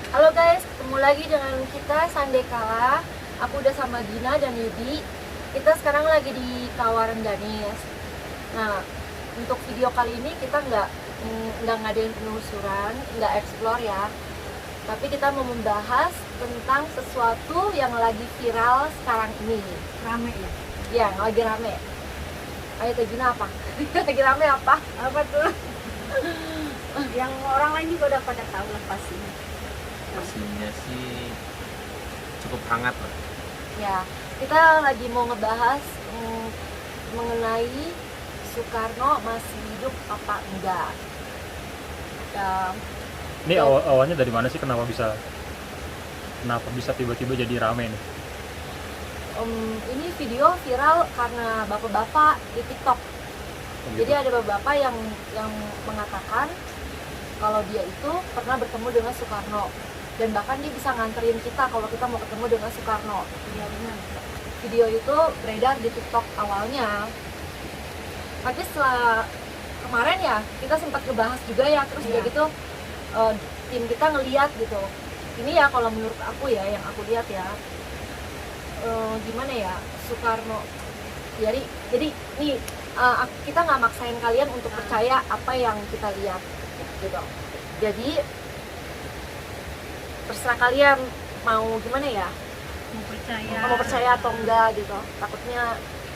Halo guys, ketemu lagi dengan kita Sandekala. Aku udah sama Gina dan Yudi. Kita sekarang lagi di Kawaran Danis. Nah, untuk video kali ini kita nggak ngadain penelusuran, nggak explore ya. Tapi kita mau membahas tentang sesuatu yang lagi viral sekarang ini. Rame ya? Ya, yang lagi rame. Ayo Teh Gina, apa? Lagi rame apa? Apa tuh? Yang orang lain juga udah pada tahu lah pastinya. Pastinya sih cukup hangat lah. Ya, kita lagi mau ngebahas mengenai Soekarno masih hidup apa enggak. Ya, Ini awalnya dari mana sih? Kenapa bisa tiba-tiba jadi rame nih? ini video viral karena bapak-bapak di TikTok. Oh, Jadi gitu. ada bapak-bapak yang mengatakan kalau dia itu pernah bertemu dengan Soekarno, dan bahkan dia bisa nganterin kita kalau kita mau ketemu dengan Soekarno. Iya benar. Video itu beredar di TikTok awalnya. Tapi setelah kemarin ya kita sempat ngebahas juga ya, terus Iya. udah gitu tim kita ngeliat gitu. Ini ya kalau menurut aku ya, yang aku lihat ya, gimana ya, Soekarno. Jadi nih kita nggak maksain kalian untuk percaya apa yang kita lihat gitu. Jadi terserah kalian mau gimana ya, mau percaya atau enggak gitu. Takutnya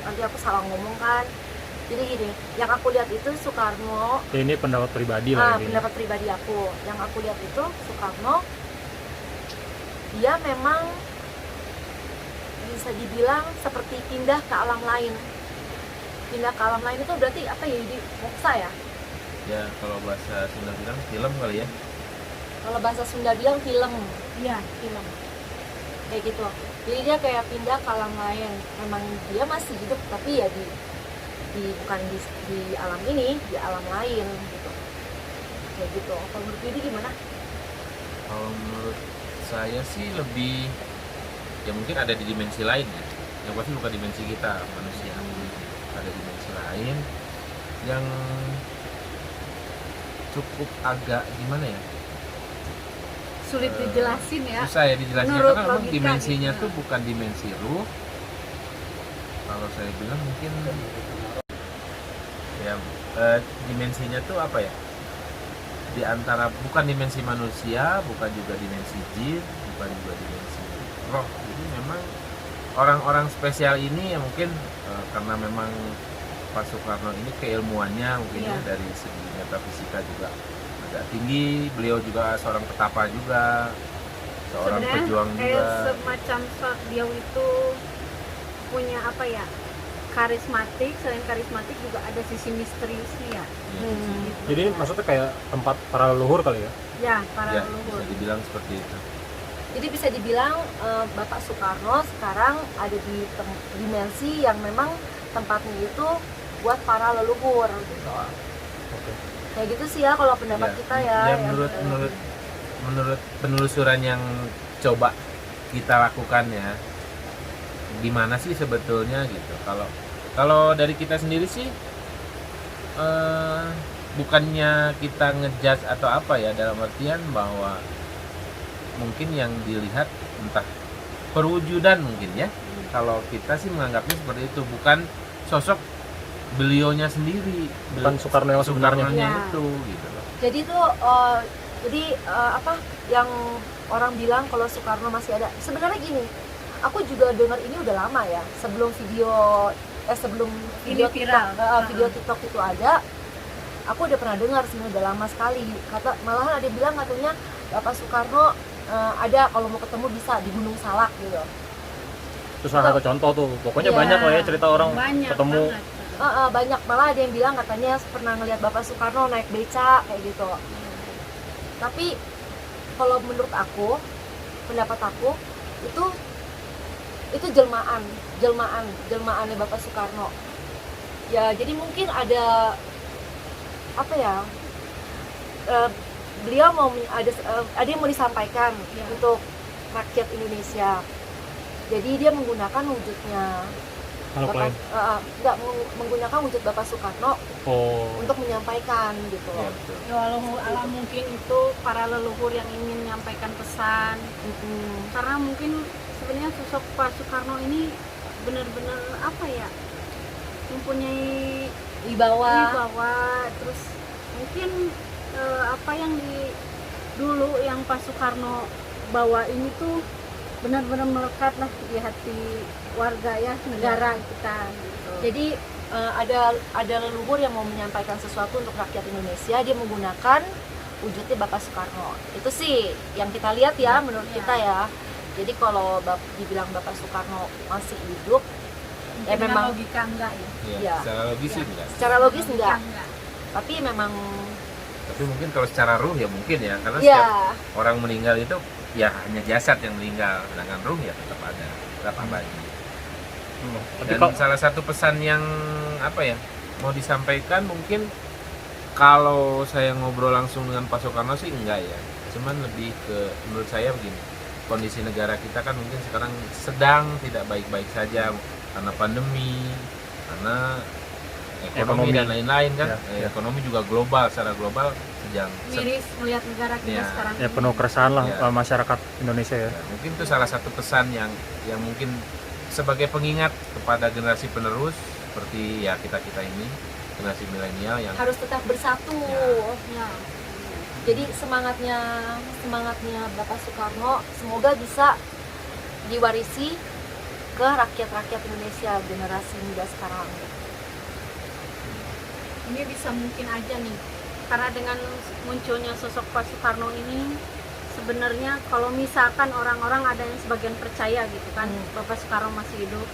nanti aku salah ngomong kan. Jadi gini, yang aku lihat itu Soekarno, Ya, ini pendapat pribadi lah intinya. pendapat pribadi aku. Yang aku lihat itu Soekarno, dia memang bisa dibilang seperti pindah ke alam lain. Pindah ke alam lain itu berarti apa ya? Jadi moksa ya. Ya kalau bahasa Sunda bilang film kali ya. Kalau bahasa Sunda bilang film, Iya, film. kayak gitu. Jadi dia kayak pindah ke alam lain. Memang dia masih hidup tapi ya bukan di alam ini, di alam lain gitu. Kayak gitu. Kalau menurut Yudi gimana? Kalau menurut saya sih lebih ya mungkin ada di dimensi lain ya. Yang pasti bukan dimensi kita manusia. Ada dimensi lain yang cukup agak gimana ya? Sulit dijelasin ya. Susah ya dijelasin Menurut karena memang logika dimensinya gitu. tuh bukan dimensi ruh. Kalau saya bilang mungkin ya dimensinya tuh apa ya? Di antara bukan dimensi manusia, bukan juga dimensi jin, bukan juga dimensi roh. Jadi memang orang-orang spesial ini ya mungkin karena memang Pak Soekarno ini keilmuannya mungkin ya Iya. dari segi metafisika juga agak tinggi. Beliau juga seorang petapa juga, seorang Sebenarnya pejuang kayak juga. semacam dia itu punya apa ya? Karismatik, selain karismatik juga ada sisi misteriusnya ya. Ya, Jadi ini maksudnya kayak tempat para leluhur kali ya? Ya, para ya, leluhur. bisa dibilang seperti itu. Jadi bisa dibilang Bapak Soekarno sekarang ada di dimensi yang memang tempatnya itu buat para leluhur gitu. Oke. Kayak gitu sih ya kalau pendapat Ya, kita ya. ya yang- menurut penelusuran yang coba kita lakukan ya, gimana sih sebetulnya gitu. Kalau dari kita sendiri sih bukannya kita ngejudge atau apa ya, dalam artian bahwa mungkin yang dilihat entah perwujudan mungkin ya. Kalau kita sih menganggapnya seperti itu, bukan sosok beliaunya sendiri, Bukan Soekarno yang sebenarnya. Soekarnonya Ya. itu gitu loh. Jadi tuh apa yang orang bilang kalau Soekarno masih ada. Sebenarnya gini, aku juga dengar ini udah lama ya, sebelum video Ini viral. video TikTok itu ada. Aku udah pernah dengar sebenarnya udah lama sekali. Malahan ada yang bilang katanya Bapak Soekarno ada kalau mau ketemu bisa di Gunung Salak gitu. Terus salah satu contoh tuh, pokoknya Iya. banyak lah ya cerita orang Banyak ketemu. banget. Banyak, malah ada yang bilang katanya pernah ngelihat Bapak Soekarno naik beca kayak gitu. Tapi kalau menurut aku, pendapat aku itu jelmaannya Bapak Soekarno. Ya jadi mungkin ada apa ya? Beliau ada yang mau disampaikan Ya. untuk rakyat Indonesia. Jadi dia menggunakan wujudnya Makhluk lain. nggak menggunakan wujud Bapak Soekarno Oh. untuk menyampaikan gitu Iya, loh. betul. Ya walau ala mungkin itu para leluhur yang ingin menyampaikan pesan, karena mungkin sebenarnya sosok Pak Soekarno ini benar-benar apa ya, mempunyai Wibawa. terus mungkin apa yang dulu yang Pak Soekarno bawa ini tuh benar-benar melekat lah di hati warga ya, negara kita gitu. Jadi ada leluhur yang mau menyampaikan sesuatu untuk rakyat Indonesia, dia menggunakan wujudnya Bapak Soekarno. Itu sih yang kita lihat ya, menurut Ya. kita ya. Jadi kalau dibilang Bapak Soekarno masih hidup, ya Dengan memang logika enggak ya. Iya, Iya. secara logis sih Iya. enggak. secara logis Logika enggak, enggak. tapi memang Tapi mungkin kalau secara ruh ya mungkin ya, karena ya setiap orang meninggal itu ya hanya jasad yang meninggal, sedangkan ruh ya tetap ada, tetap abadi. Tapi Dan kalau salah satu pesan yang apa ya mau disampaikan mungkin kalau saya ngobrol langsung dengan Pak Soekarno sih enggak ya, cuman lebih ke menurut saya begini, kondisi negara kita kan mungkin sekarang sedang tidak baik-baik saja karena pandemi, karena ekonomi Ekonomi. dan lain-lain kan. Ya. Ekonomi juga global, secara global sedang Miris melihat negara kita Ya. sekarang ya ini. penuh keresahan lah Ya. masyarakat Indonesia ya. ya, mungkin itu salah satu pesan yang mungkin sebagai pengingat kepada generasi penerus seperti ya kita ini, generasi milenial yang harus tetap bersatu. Ya. Jadi semangatnya Bapak Soekarno semoga bisa diwarisi ke rakyat-rakyat Indonesia generasi muda sekarang. Ini bisa mungkin aja nih, karena dengan munculnya sosok Pak Soekarno ini sebenarnya kalau misalkan orang-orang ada yang sebagian percaya gitu kan, Bapak Soekarno masih hidup,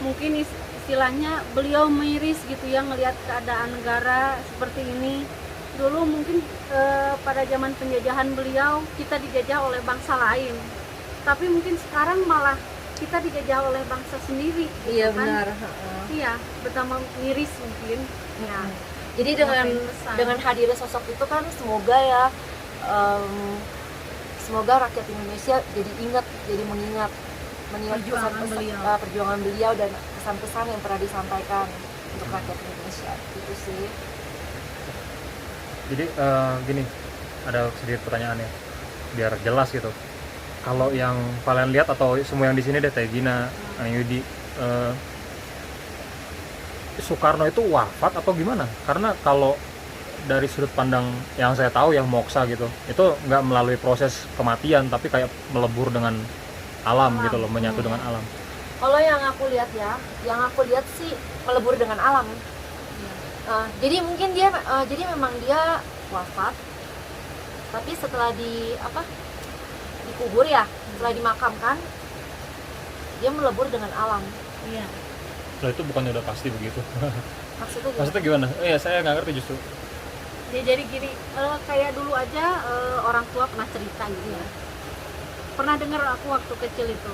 mungkin istilahnya beliau miris gitu ya ngelihat keadaan negara seperti ini. Dulu mungkin pada zaman penjajahan beliau kita dijajah oleh bangsa lain, tapi mungkin sekarang malah kita dijajah oleh bangsa sendiri gitu Iya kan? benar. Iya, betapa miris mungkin ya. Jadi dengan Ngapain pesan? dengan hadirnya sosok itu kan semoga ya semoga rakyat Indonesia jadi mengingat Perjuangan beliau. perjuangan beliau dan pesan-pesan yang pernah disampaikan untuk rakyat Indonesia. Itu sih. Jadi gini, ada sedikit pertanyaan ya, biar jelas gitu. Kalau yang kalian lihat atau semua yang di sini deh, Teh Gina, Yudi, Soekarno itu wafat atau gimana? Karena kalau dari sudut pandang yang saya tahu yang moksa gitu, itu nggak melalui proses kematian, tapi kayak melebur dengan alam gitu loh, menyatu dengan alam. Kalau yang aku lihat sih melebur dengan alam. Jadi mungkin jadi memang dia wafat, tapi setelah dikubur ya, setelah dimakamkan, dia melebur dengan alam. Iya. Nah, itu bukannya udah pasti begitu? Maksudnya gimana? Maksudnya gimana? Iya, saya nggak ngerti justru. Ya, jadi gini, kayak dulu aja orang tua pernah cerita gitu ya. Pernah dengar aku waktu kecil itu,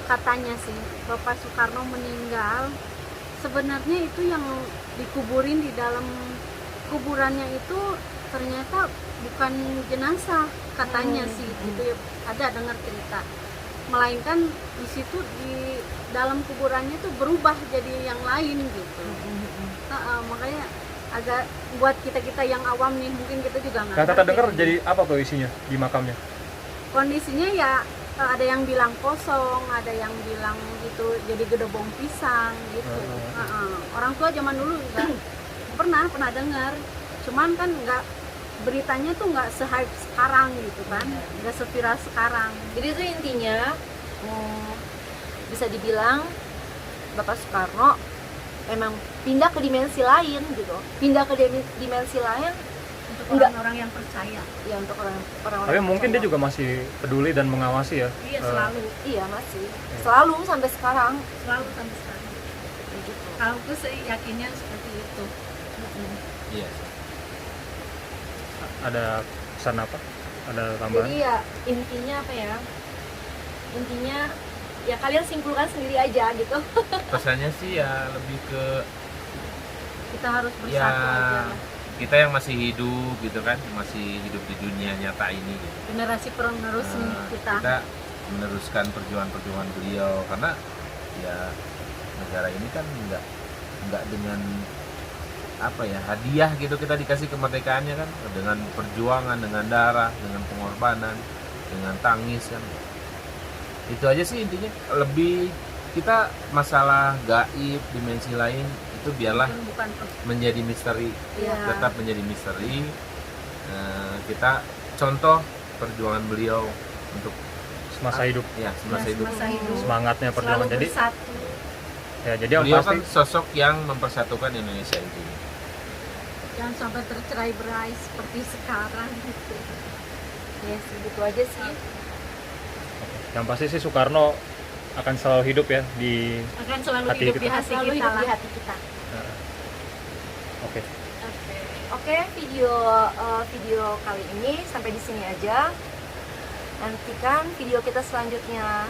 katanya sih Bapak Soekarno meninggal, sebenarnya itu yang dikuburin di dalam kuburannya itu ternyata bukan jenazah, katanya sih gitu ya. Ada dengar cerita, melainkan di situ di dalam kuburannya itu berubah jadi yang lain gitu. Makanya agak buat kita yang awam nih, mungkin kita juga nggak Yang Tata ngerti. dengar jadi apa tuh isinya di makamnya? Kondisinya ya ada yang bilang kosong, ada yang bilang gitu jadi gedebong pisang gitu. Orang tua zaman dulu juga pernah dengar, cuman kan nggak, beritanya tuh nggak se-hype sekarang gitu kan, nggak se-viral sekarang. Jadi itu intinya bisa dibilang Bapak Soekarno memang pindah ke dimensi lain gitu, dimensi lain Untuk Enggak. orang-orang yang percaya. ya untuk orang-orang Tapi yang mungkin dia percaya. juga masih peduli dan mengawasi ya. Iya, selalu Iya masih selalu sampai sekarang sampai sekarang. gitu. Kalau aku sih yakinnya seperti itu. iya. Ada pesan apa? Ada tambahan? Jadi ya intinya apa ya? Intinya ya kalian simpulkan sendiri aja gitu. Pesannya sih ya lebih ke Kita harus bersatu ya aja. kita yang masih hidup gitu kan, masih hidup di dunia nyata ini gitu. Generasi penerus nih Nah, kita. kita meneruskan perjuangan beliau karena ya negara ini kan nggak dengan apa ya, hadiah gitu kita dikasih kemerdekaannya kan, dengan perjuangan, dengan darah, dengan pengorbanan, dengan tangis kan. Itu aja sih intinya. Lebih kita masalah gaib, dimensi lain itu biarlah bukan menjadi misteri, Iya. tetap menjadi misteri. Kita contoh perjuangan beliau untuk semasa hidup, ya semasa hidup. masa hidup semangatnya perjuangan. selalu Jadi bersatu. ya, jadi yang Beliau pasti kan sosok yang mempersatukan Indonesia itu. Jangan sampai tercerai-berai seperti sekarang gitu. Ya segitu aja sih. yang pasti sih Soekarno akan selalu hidup ya di Akan selalu Hati hidup kita. di hati Selalu kita hidup lah. di hati kita. oke. Oke, video kali ini sampai di sini aja. Nantikan video kita selanjutnya.